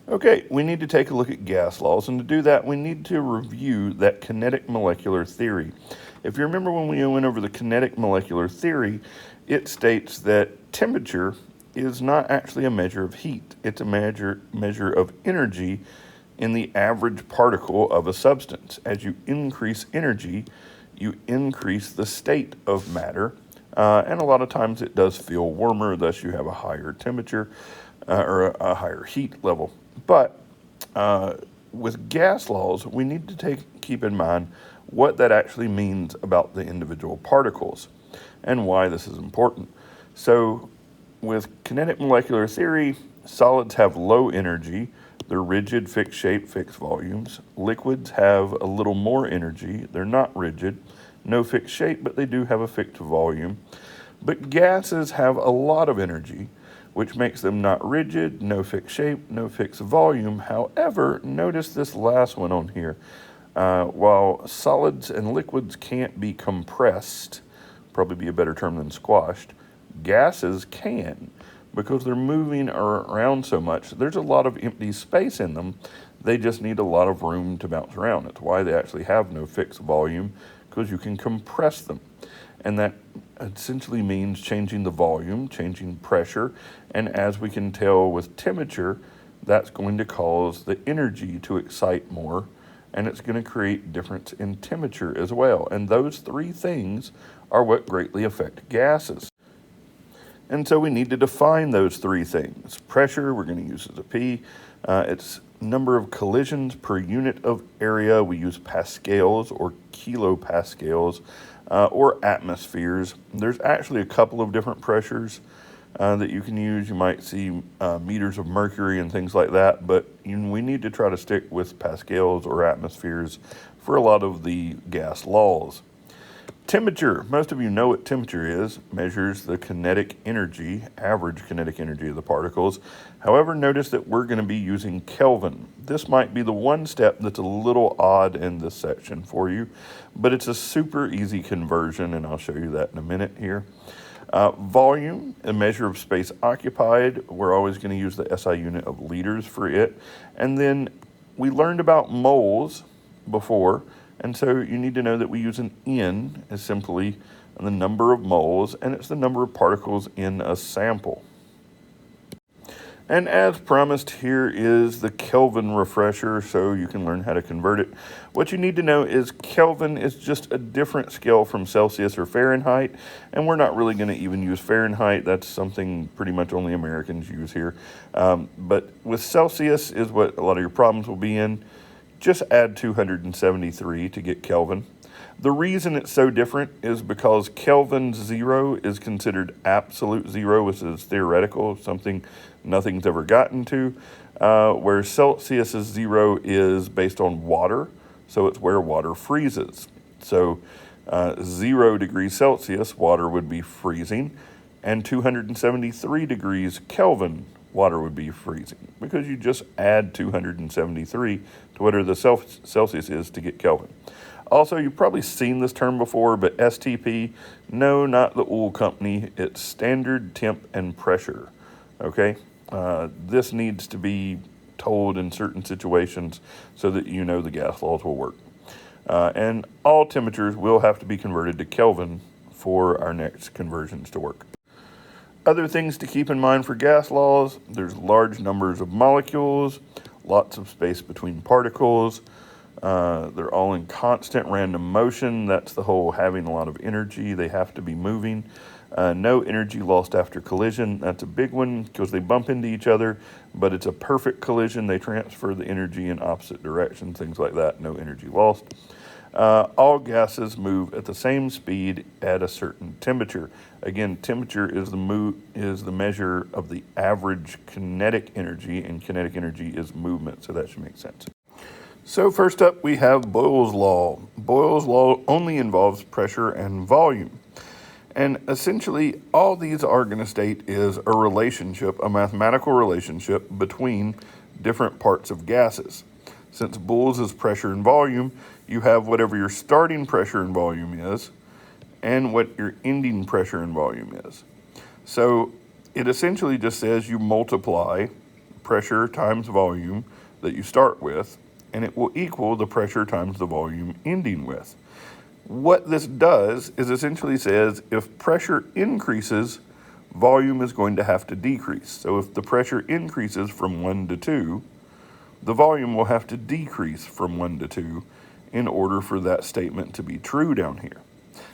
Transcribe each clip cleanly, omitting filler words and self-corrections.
Okay, we need to take a look at gas laws, and to do that, we need to review that kinetic molecular theory. If you remember when we went over the kinetic molecular theory, it states that temperature is not actually a measure of heat. It's a measure of energy in the average particle of a substance. As you increase energy, you increase the state of matter, and a lot of times it does feel warmer, thus you have a higher temperature or a higher heat level. But with gas laws, we need to keep in mind what that actually means about the individual particles and why this is important. So with kinetic molecular theory, solids have low energy. They're rigid, fixed shape, fixed volumes. Liquids have a little more energy. They're not rigid, no fixed shape, but they do have a fixed volume. But gases have a lot of energy, which makes them not rigid, no fixed shape, no fixed volume. However, notice this last one on here. While solids and liquids can't be compressed, probably be a better term than squashed, gases can, because they're moving around so much. There's a lot of empty space in them. They just need a lot of room to bounce around. That's why they actually have no fixed volume, because you can compress them. And that essentially means changing the volume, changing pressure, and as we can tell with temperature, that's going to cause the energy to excite more, and it's going to create difference in temperature as well. And those three things are what greatly affect gases. And so we need to define those three things. Pressure, we're going to use as a P. It's number of collisions per unit of area. We use pascals or kilopascals or atmospheres. There's actually a couple of different pressures that you can use. You might see meters of mercury and things like that, but we need to try to stick with pascals or atmospheres for a lot of the gas laws. Temperature, most of you know what temperature is, measures the kinetic energy, average kinetic energy of the particles. However, notice that we're going to be using Kelvin. This might be the one step that's a little odd in this section for you, but it's a super easy conversion, and I'll show you that in a minute here. Volume, a measure of space occupied. We're always going to use the SI unit of liters for it. And then we learned about moles before, and so you need to know that we use an N as simply the number of moles, and it's the number of particles in a sample. And as promised, here is the Kelvin refresher, so you can learn how to convert it. What you need to know is Kelvin is just a different scale from Celsius or Fahrenheit, and we're not really going to even use Fahrenheit. That's something pretty much only Americans use here. But with Celsius is what a lot of your problems will be in. Just add 273 to get Kelvin. The reason it's so different is because Kelvin 0 is considered absolute zero, which is theoretical, something nothing's ever gotten to, where Celsius's 0 is based on water, so it's where water freezes. So 0 degrees Celsius, water would be freezing, and 273 degrees Kelvin, water would be freezing, because you just add 273 to whatever the Celsius is to get Kelvin. Also, you've probably seen this term before, but STP, no, not the oil company. It's standard temp and pressure, okay? This needs to be told in certain situations so that you know the gas laws will work. And all temperatures will have to be converted to Kelvin for our next conversions to work. Other things to keep in mind for gas laws, there's large numbers of molecules, lots of space between particles. They're all in constant random motion. That's the whole having a lot of energy. They have to be moving. No energy lost after collision. That's a big one because they bump into each other, but it's a perfect collision. They transfer the energy in opposite directions, things like that. No energy lost. All gases move at the same speed at a certain temperature. Again, temperature is the measure of the average kinetic energy, and kinetic energy is movement, so that should make sense. So first up, we have Boyle's law. Boyle's law only involves pressure and volume. And essentially, all these are going to state is a relationship, a mathematical relationship between different parts of gases. Since Boyle's is pressure and volume, you have whatever your starting pressure and volume is and what your ending pressure and volume is. So it essentially just says you multiply pressure times volume that you start with, and it will equal the pressure times the volume ending with. What this does is essentially says if pressure increases, volume is going to have to decrease. So if the pressure increases from 1 to 2, the volume will have to decrease from 1 to 2 in order for that statement to be true down here.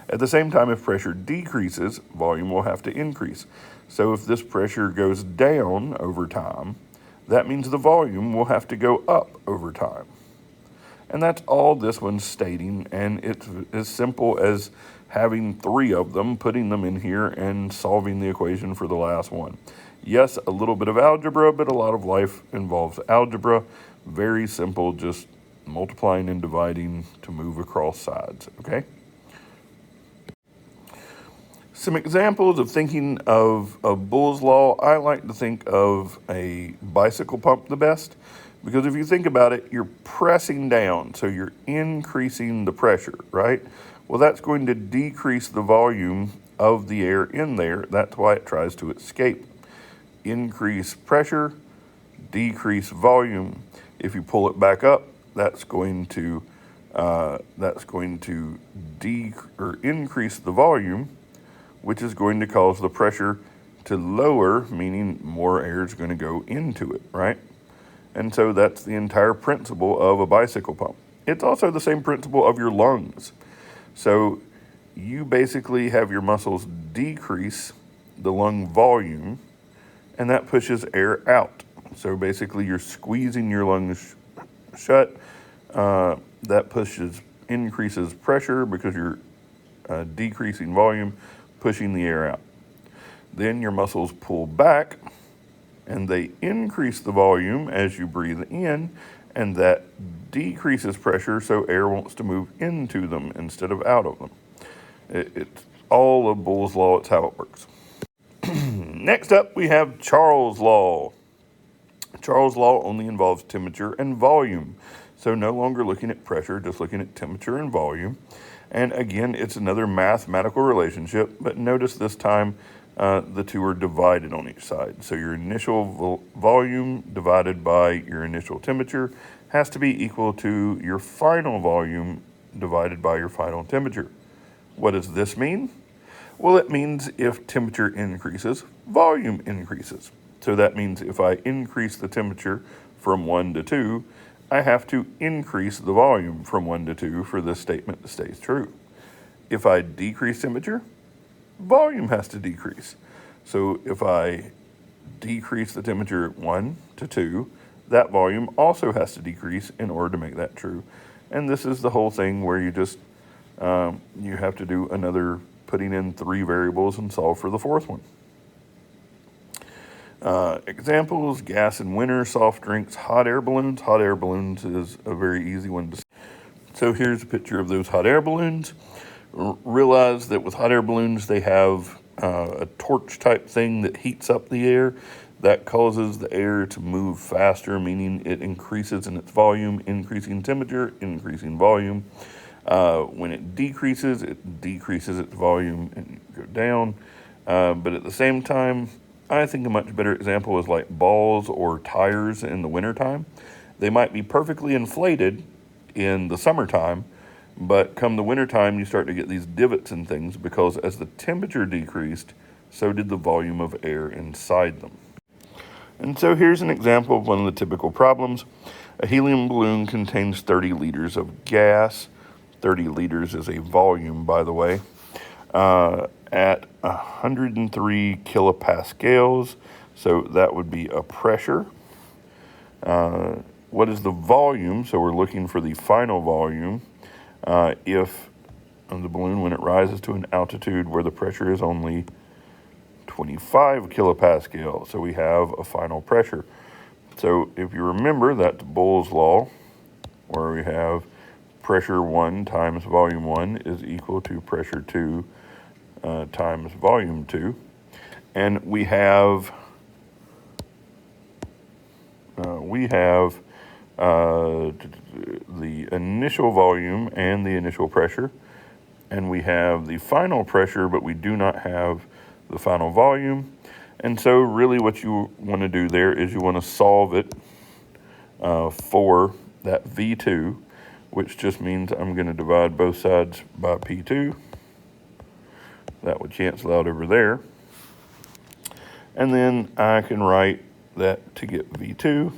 At the same time, if pressure decreases, volume will have to increase. So if this pressure goes down over time, that means the volume will have to go up over time. And that's all this one's stating, and it's as simple as having 3 of them, putting them in here, and solving the equation for the last one. Yes, a little bit of algebra, but a lot of life involves algebra. Very simple, just multiplying and dividing to move across sides, okay? Some examples of thinking of Boyle's law, I like to think of a bicycle pump the best, because if you think about it, you're pressing down, so you're increasing the pressure, right? Well, that's going to decrease the volume of the air in there. That's why it tries to escape. Increase pressure, decrease volume. If you pull it back up, that's going to increase the volume, which is going to cause the pressure to lower, meaning more air is going to go into it, right? And so that's the entire principle of a bicycle pump. It's also the same principle of your lungs. So you basically have your muscles decrease the lung volume, and that pushes air out. So basically you're squeezing your lungs shut. That increases pressure because you're decreasing volume, pushing the air out. Then your muscles pull back, and they increase the volume as you breathe in, and that decreases pressure, so air wants to move into them instead of out of them. It's all of Boyle's law. It's how it works. Next up, we have Charles' law. Charles' law only involves temperature and volume. So no longer looking at pressure, just looking at temperature and volume. And again, it's another mathematical relationship, but notice this time the two are divided on each side. So your initial volume divided by your initial temperature has to be equal to your final volume divided by your final temperature. What does this mean? Well, it means if temperature increases, volume increases. So that means if I increase the temperature from 1 to 2, I have to increase the volume from 1 to 2 for this statement to stay true. If I decrease temperature, volume has to decrease. So if I decrease the temperature 1 to 2, that volume also has to decrease in order to make that true. And this is the whole thing where you just, you have to do another putting in 3 variables and solve for the 4th one. Examples, gas in winter, soft drinks, hot air balloons. Hot air balloons is a very easy one to see. So here's a picture of those hot air balloons. Realize that with hot air balloons, they have a torch type thing that heats up the air. That causes the air to move faster, meaning it increases in its volume, increasing temperature, increasing volume. When it decreases its volume and go down. But at the same time, I think a much better example is like balls or tires in the wintertime. They might be perfectly inflated in the summertime, but come the wintertime, you start to get these divots and things because as the temperature decreased, so did the volume of air inside them. And so here's an example of one of the typical problems. A helium balloon contains 30 liters of gas. 30 liters is a volume, by the way, at 103 kilopascals. So that would be a pressure. What is the volume? So we're looking for the final volume if the balloon, when it rises to an altitude where the pressure is only 25 kilopascal. So we have a final pressure. So if you remember, that's Boyle's law, where we have pressure 1 times volume 1 is equal to pressure 2 times volume 2. And we have the initial volume and the initial pressure. And we have the final pressure, but we do not have the final volume. And so really what you want to do there is you want to solve it for that V2, which just means I'm going to divide both sides by P2. That would cancel out over there. And then I can write that to get V2,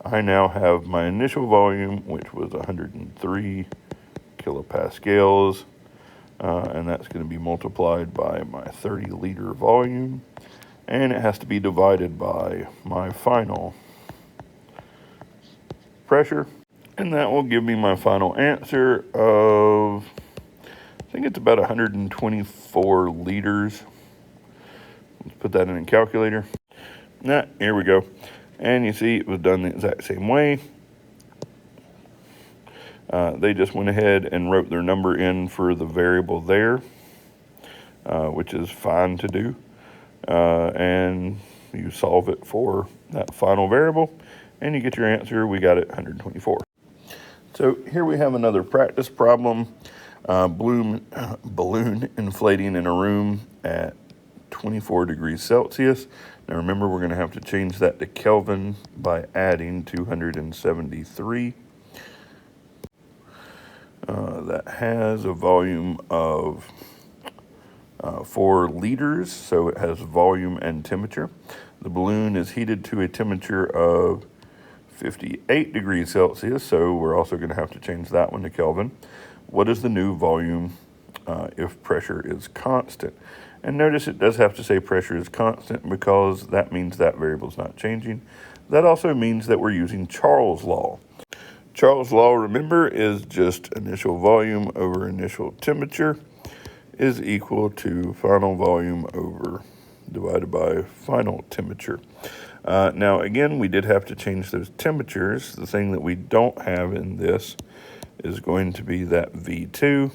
I now have my initial volume, which was 103 kilopascals, and that's going to be multiplied by my 30 liter volume, and it has to be divided by my final pressure, and that will give me my final answer of, I think it's about 124 liters. Let's put that in a calculator. Here we go. And you see it was done the exact same way. They just went ahead and wrote their number in for the variable there, which is fine to do. And you solve it for that final variable, and you get your answer. We got it 124. So here we have another practice problem. Balloon inflating in a room at 24 degrees Celsius. Now remember, we're going to have to change that to Kelvin by adding 273. That has a volume of 4 liters, so it has volume and temperature. The balloon is heated to a temperature of 58 degrees Celsius, so we're also going to have to change that one to Kelvin. What is the new volume if pressure is constant? And notice it does have to say pressure is constant because that means that variable is not changing. That also means that we're using Charles' law. Charles' law, remember, is just initial volume over initial temperature is equal to final volume over divided by final temperature. Now, again, we did have to change those temperatures. The thing that we don't have in this is going to be that V2.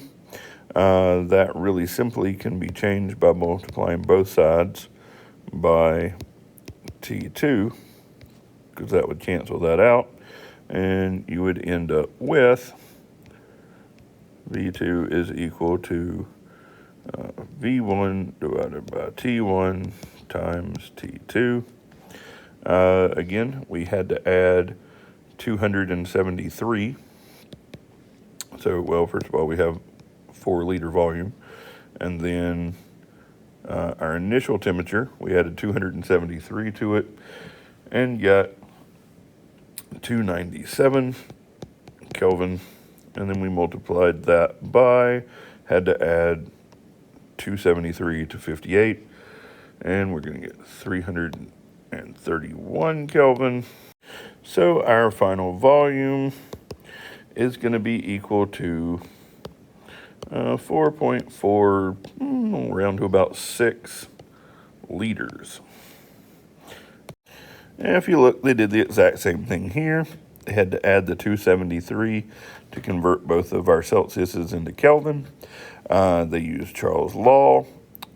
That really simply can be changed by multiplying both sides by T2, because that would cancel that out, and you would end up with V2 is equal to V1 divided by T1 times T2. Again, we had to add 273. So, well, first of all, we have 4 liter volume, and then our initial temperature, we added 273 to it and got 297 Kelvin, and then we multiplied that by, had to add 273 to 58, and we're going to get 331 Kelvin. So our final volume is going to be equal to 4.4, around to about 6 liters. And if you look, they did the exact same thing here. They had to add the 273 to convert both of our Celsiuses into Kelvin. They used Charles' law.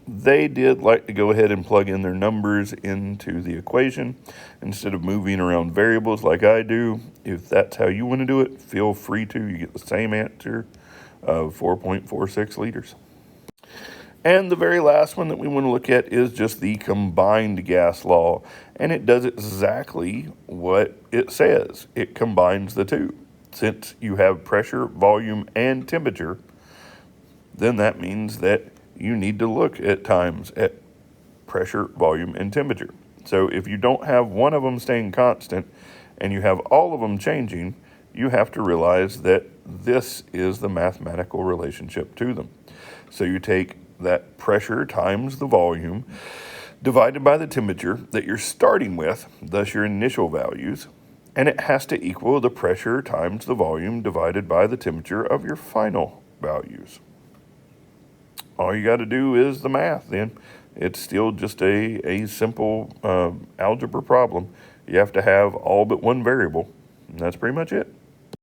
They did like to go ahead and plug in their numbers into the equation instead of moving around variables like I do. If that's how you want to do it, feel free to. You get the same answer of 4.46 liters. And the very last one that we want to look at is just the combined gas law. And it does exactly what it says. It combines the two. Since you have pressure, volume, and temperature, then that means that you need to look at times at pressure, volume, and temperature. So if you don't have one of them staying constant and you have all of them changing, you have to realize that this is the mathematical relationship to them. So you take that pressure times the volume divided by the temperature that you're starting with, thus your initial values, and it has to equal the pressure times the volume divided by the temperature of your final values. All you got to do is the math then. It's still just a simple algebra problem. You have to have all but one variable, and that's pretty much it.